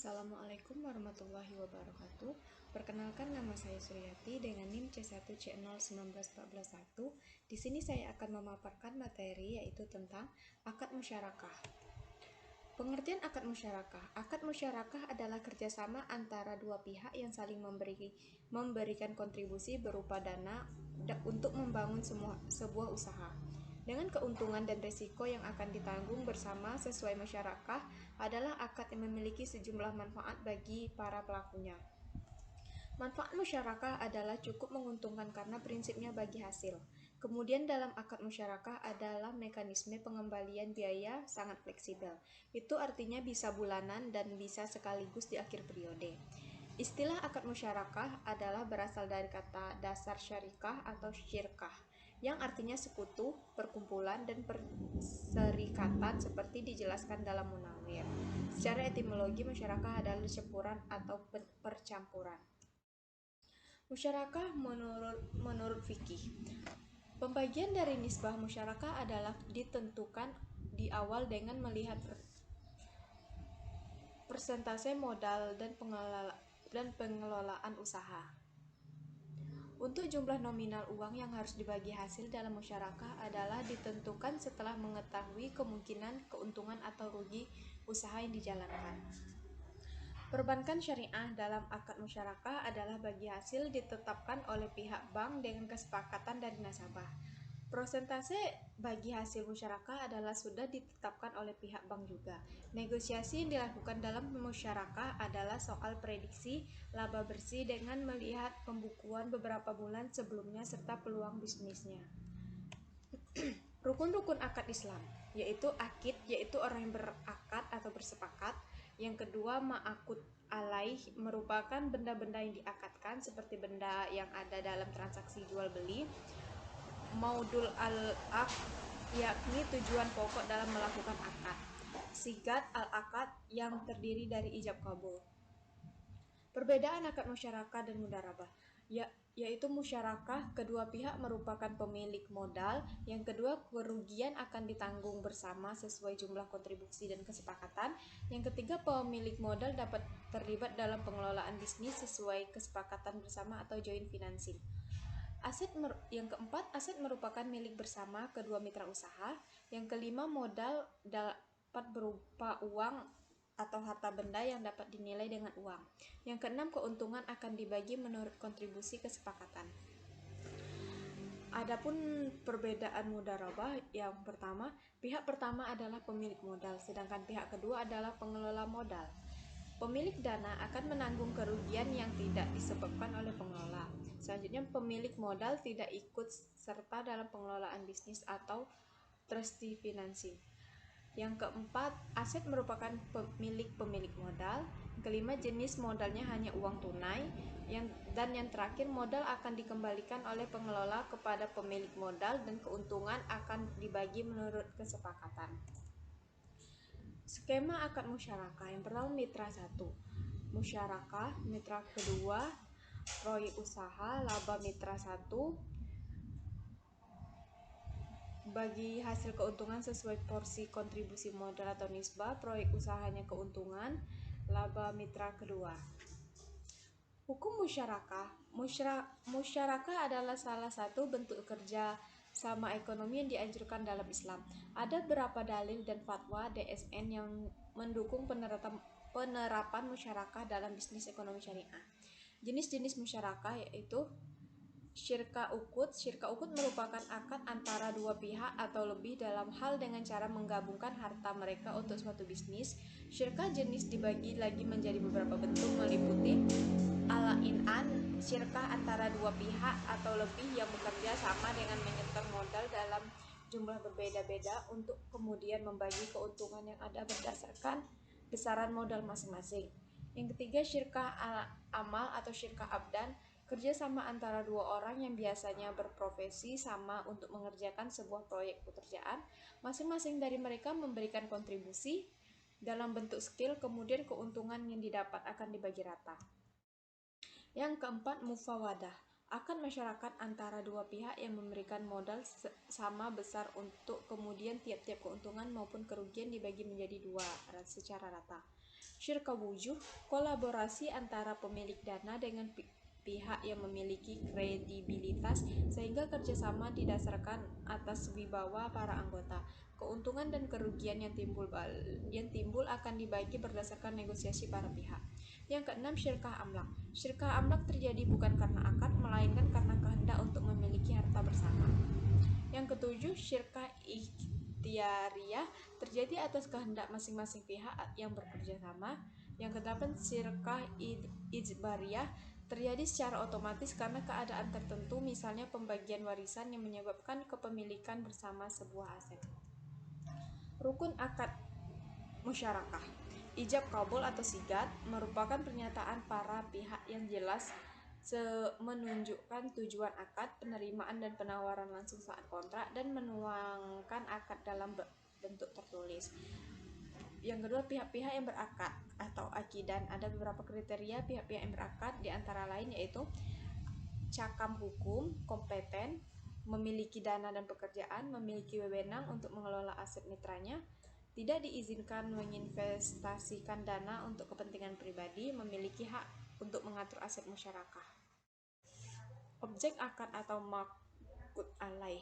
Assalamualaikum warahmatullahi wabarakatuh. Perkenalkan, nama saya Suryati dengan NIM C1C019141. Di sini saya akan memaparkan materi yaitu tentang akad musyarakah. Pengertian akad musyarakah. Akad musyarakah adalah kerjasama antara dua pihak yang saling memberikan kontribusi berupa dana untuk membangun sebuah usaha. Dengan keuntungan dan risiko yang akan ditanggung bersama sesuai musyarakah adalah akad yang memiliki sejumlah manfaat bagi para pelakunya. Manfaat musyarakah adalah cukup menguntungkan karena prinsipnya bagi hasil. Kemudian dalam akad musyarakah adalah mekanisme pengembalian biaya sangat fleksibel. Itu artinya bisa bulanan dan bisa sekaligus di akhir periode. Istilah akad musyarakah adalah berasal dari kata dasar syarikah atau syirkah, yang artinya sekutu, perkumpulan, dan perserikatan seperti dijelaskan dalam Munawir. Secara etimologi, musyarakah adalah campuran atau percampuran. Musyarakah menurut fikih. Pembagian dari nisbah musyarakah adalah ditentukan di awal dengan melihat persentase modal dan pengelolaan usaha. Untuk jumlah nominal uang yang harus dibagi hasil dalam musyarakah adalah ditentukan setelah mengetahui kemungkinan keuntungan atau rugi usaha yang dijalankan. Perbankan syariah dalam akad musyarakah adalah bagi hasil ditetapkan oleh pihak bank dengan kesepakatan dari nasabah. Prosentase bagi hasil musyarakah adalah sudah ditetapkan oleh pihak bank juga. Negosiasi yang dilakukan dalam musyarakah adalah soal prediksi laba bersih dengan melihat pembukuan beberapa bulan sebelumnya serta peluang bisnisnya. Rukun-rukun akad Islam, yaitu akid, yaitu orang yang berakad atau bersepakat. Yang kedua, ma'akud alaih, merupakan benda-benda yang diakadkan seperti benda yang ada dalam transaksi jual beli. Maudul al-aqd, yakni tujuan pokok dalam melakukan akad. Sigat al-akad, yang terdiri dari ijab kabul. Perbedaan akad musyarakah dan mudharabah, yaitu musyarakah kedua pihak merupakan pemilik modal, yang kedua kerugian akan ditanggung bersama sesuai jumlah kontribusi dan kesepakatan, yang ketiga pemilik modal dapat terlibat dalam pengelolaan bisnis sesuai kesepakatan bersama atau joint financing. Yang keempat, aset merupakan milik bersama kedua mitra usaha. Yang kelima, modal dapat berupa uang atau harta benda yang dapat dinilai dengan uang. Yang keenam, keuntungan akan dibagi menurut kontribusi kesepakatan. Adapun perbedaan mudharabah, yang pertama, pihak pertama adalah pemilik modal, sedangkan pihak kedua adalah pengelola modal. Pemilik dana akan menanggung kerugian yang tidak disebabkan oleh pengelola. Selanjutnya, pemilik modal tidak ikut serta dalam pengelolaan bisnis atau trustee financing. Yang keempat, aset merupakan milik pemilik modal. Yang kelima, jenis modalnya hanya uang tunai. Dan yang terakhir, modal akan dikembalikan oleh pengelola kepada pemilik modal dan keuntungan akan dibagi menurut kesepakatan. Skema akad musyarakah. Yang pertama, mitra 1, musyarakah. Mitra kedua, proyek usaha. Laba mitra 1, bagi hasil keuntungan sesuai porsi kontribusi modal atau nisbah. Proyek usahanya keuntungan. Laba mitra kedua. Hukum musyarakah. Musyarakah adalah salah satu bentuk kerja sama ekonomi yang dianjurkan dalam Islam. Ada beberapa dalil dan fatwa DSN yang mendukung penerapan musyarakah dalam bisnis ekonomi syariah. Jenis-jenis musyarakah yaitu syirka ukut. Syirka ukut merupakan akad antara dua pihak atau lebih dalam hal dengan cara menggabungkan harta mereka untuk suatu bisnis. Syirka jenis dibagi lagi menjadi beberapa bentuk, meliputi al-inan, syirkah antara dua pihak atau lebih yang bekerja sama dengan menyetor modal dalam jumlah berbeda-beda untuk kemudian membagi keuntungan yang ada berdasarkan besaran modal masing-masing. Yang ketiga, syirkah al-amal atau syirkah abdan, kerjasama antara dua orang yang biasanya berprofesi sama untuk mengerjakan sebuah proyek pekerjaan. Masing-masing dari mereka memberikan kontribusi dalam bentuk skill, kemudian keuntungan yang didapat akan dibagi rata. Yang keempat, mufawadah, akad masyarakat antara dua pihak yang memberikan modal sama besar untuk kemudian tiap-tiap keuntungan maupun kerugian dibagi menjadi dua secara rata. Syirka wujuh, kolaborasi antara pemilik dana dengan pihak yang memiliki kredibilitas sehingga kerjasama didasarkan atas wibawa para anggota. Keuntungan dan kerugian yang timbul akan dibagi berdasarkan negosiasi para pihak. Yang keenam, syirkah amlak. Syirkah amlak terjadi bukan karena akad, melainkan karena kehendak untuk memiliki harta bersama. Yang ketujuh, syirkah ikhtiariyah terjadi atas kehendak masing-masing pihak yang bekerja sama. Yang kedelapan, syirkah ijbariyah terjadi secara otomatis karena keadaan tertentu, misalnya pembagian warisan yang menyebabkan kepemilikan bersama sebuah aset. Rukun akad musyarakah. Ijab kabul atau sigat merupakan pernyataan para pihak yang jelas menunjukkan tujuan akad, penerimaan dan penawaran langsung saat kontrak, dan menuangkan akad dalam bentuk tertulis. Yang kedua, pihak-pihak yang berakad atau akidan. Ada beberapa kriteria pihak-pihak yang berakad, di antara lain yaitu cakam hukum, kompeten, memiliki dana dan pekerjaan, memiliki wewenang untuk mengelola aset mitranya, tidak diizinkan menginvestasikan dana untuk kepentingan pribadi, memiliki hak untuk mengatur aset musyarakah. Objek akad atau maqud alaih.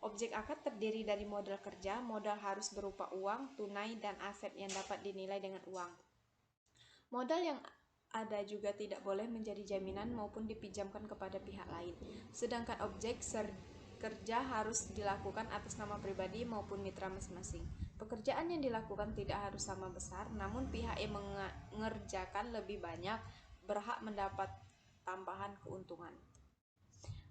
Objek akad terdiri dari modal kerja, modal harus berupa uang, tunai, dan aset yang dapat dinilai dengan uang. Modal yang ada juga tidak boleh menjadi jaminan maupun dipinjamkan kepada pihak lain. Sedangkan objek kerja harus dilakukan atas nama pribadi maupun mitra masing-masing. Pekerjaan yang dilakukan tidak harus sama besar, namun pihak yang mengerjakan lebih banyak berhak mendapat tambahan keuntungan.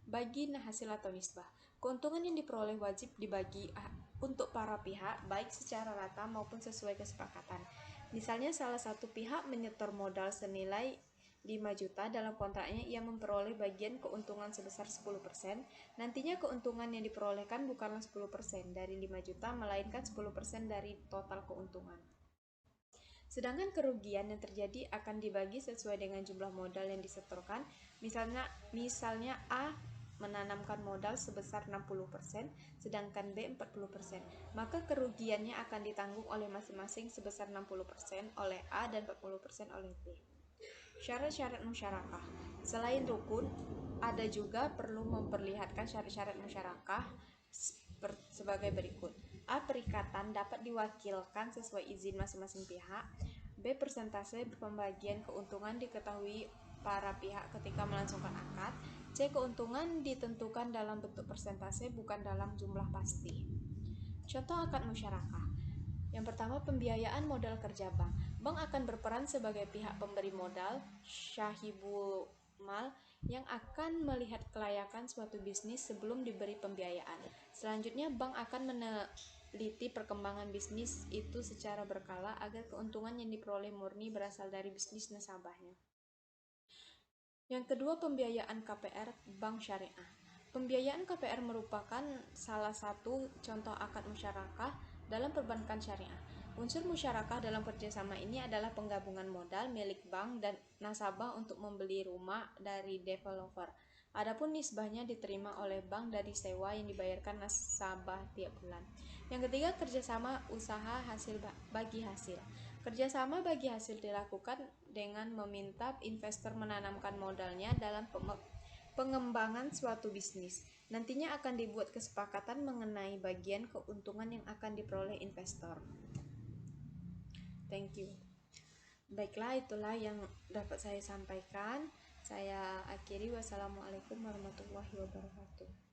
Bagi hasil atau nisbah. Keuntungan yang diperoleh wajib dibagi untuk para pihak, baik secara rata maupun sesuai kesepakatan. Misalnya salah satu pihak menyetor modal senilai 5 juta dalam kontraknya, ia memperoleh bagian keuntungan sebesar 10%. Nantinya keuntungan yang diperolehkan bukanlah 10% dari 5 juta, melainkan 10% dari total keuntungan. Sedangkan kerugian yang terjadi akan dibagi sesuai dengan jumlah modal yang disetorkan. Misalnya A menanamkan modal sebesar 60%, sedangkan B 40%. Maka kerugiannya akan ditanggung oleh masing-masing sebesar 60% oleh A dan 40% oleh B. Syarat-syarat musyarakah. Selain rukun, ada juga perlu memperlihatkan syarat-syarat musyarakah sebagai berikut. A. Perikatan dapat diwakilkan sesuai izin masing-masing pihak. B. Persentase pembagian keuntungan diketahui para pihak ketika melangsungkan akad. C. Keuntungan ditentukan dalam bentuk persentase, bukan dalam jumlah pasti. Contoh akad musyarakah. Yang pertama, pembiayaan modal kerja bank. Bank akan berperan sebagai pihak pemberi modal, syahibul mal, yang akan melihat kelayakan suatu bisnis sebelum diberi pembiayaan. Selanjutnya, bank akan meneliti perkembangan bisnis itu secara berkala agar keuntungan yang diperoleh murni berasal dari bisnis nasabahnya. Yang kedua, pembiayaan KPR bank syariah. Pembiayaan KPR merupakan salah satu contoh akad musyarakah dalam perbankan syariah. Unsur musyarakah dalam kerjasama ini adalah penggabungan modal milik bank dan nasabah untuk membeli rumah dari developer. Adapun nisbahnya diterima oleh bank dari sewa yang dibayarkan nasabah tiap bulan. Yang ketiga, kerjasama usaha hasil bagi hasil. Kerjasama bagi hasil dilakukan dengan meminta investor menanamkan modalnya dalam pengembangan suatu bisnis. Nantinya akan dibuat kesepakatan mengenai bagian keuntungan yang akan diperoleh investor. Thank you. Baiklah, itulah yang dapat saya sampaikan. Saya akhiri. Wassalamualaikum warahmatullahi wabarakatuh.